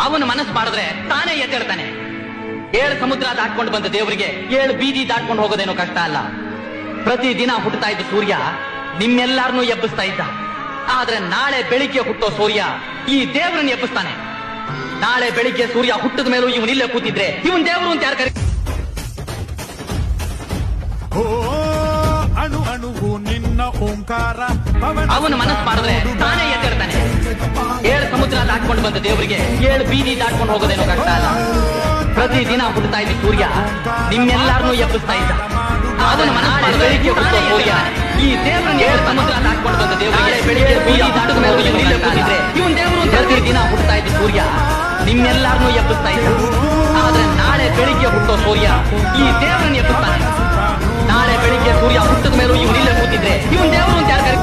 ಅವನು ಮನಸ್ಸು ಮಾಡಿದ್ರೆ ತಾನೇ ಎದ್ದೇಳ್ತಾನೆ. 7 ಸಮುದ್ರ ದಾಟ್ಕೊಂಡು ಬಂದ ದೇವರಿಗೆ 7 ಬೀದಿ ದಾಟ್ಕೊಂಡು ಹೋಗೋದೇನೋ ಕಷ್ಟ ಅಲ್ಲ. ಪ್ರತಿದಿನ ಹುಟ್ಟುತ್ತಾ ಇದ್ದ ಸೂರ್ಯ ನಿಮ್ಮೆಲ್ಲಾರನ್ನೂ ಎಬ್ಬಿಸ್ತಾ ಇದ್ದ. ಆದ್ರೆ ನಾಳೆ ಬೆಳಿಗ್ಗೆ ಹುಟ್ಟೋ ಸೂರ್ಯ ಈ ದೇವರನ್ನ ಎಬ್ಬಿಸ್ತಾನೆ. ನಾಳೆ ಬೆಳಿಗ್ಗೆ ಸೂರ್ಯ ಹುಟ್ಟಿದ ಮೇಲೂ ಇವನಿಲ್ಲೇ ಕೂತಿದ್ರೆ ಇವನ್ ದೇವರು ಅಂತ ಯಾರು ಕರಿ? ಅಣು ಅಣುವು ನಿನ್ನ ಓಂಕಾರ. ಅವನು ಮನಸ್ಸು ಮಾಡಿದ್ರೆ ತಾನೇ ಎದ್ದೇಳ್ತಾನೆ. 7 ಸಮುದ್ರ ದಾಟ್ಕೊಂಡು ಬಂದ ದೇವರಿಗೆ 7 ಬೀದಿ ದಾಟ್ಕೊಂಡು ಹೋಗೋದೇನೋ ಕಷ್ಟ ಅಲ್ಲ. ಪ್ರತಿದಿನ ಹುಟ್ಟುತ್ತಾ ಇದ್ದ ಸೂರ್ಯ ನಿಮ್ಮೆಲ್ಲಾರನ್ನೂ ಎಬ್ಬಿಸ್ತಾ ಇದ್ದ. ಅದನ್ನು ನಾಳೆ ಬೆಳಿಗ್ಗೆ ಹುಟ್ಟೋ ಸೂರ್ಯ ಈ ದೇವರನ್ನ 7 ಸಮುದ್ರ ದಾಟ್ಕೊಂಡು ಬಂದ ದೇವರಿಗೆ ಬೆಳಿಗ್ಗೆ ಬೀದಿ ದಾಟದ ಮೇಲೆ ಇವನಿಲ್ಲೇ ಕೂತಿದ್ರೆ ಇವನ್ ದೇವರು ಅಂತ ಪ್ರತಿದಿನ ಹುಟ್ಟುತ್ತಾ ಇದ್ದ ಸೂರ್ಯ ನಿಮ್ಮೆಲ್ಲಾರನ್ನೂ ಎಬ್ಬಿಸ್ತಾ ಇದ್ದ. ಆದ್ರೆ ನಾಳೆ ಬೆಳಿಗ್ಗೆ ಹುಟ್ಟೋ ಸೂರ್ಯ ಈ ದೇವರನ್ನ ಎಬ್ಬಿಸ್ತಾನೆ. ನಾಳೆ ಬೆಳಿಗ್ಗೆ ಸೂರ್ಯ ಹುಟ್ಟಿದ ಮೇಲೂ ಇವನಿಲ್ಲೇ ಕೂತಿದ್ರೆ ಇವನ್ ದೇವರು ಅಂತ ಯಾರು ಕರಿ?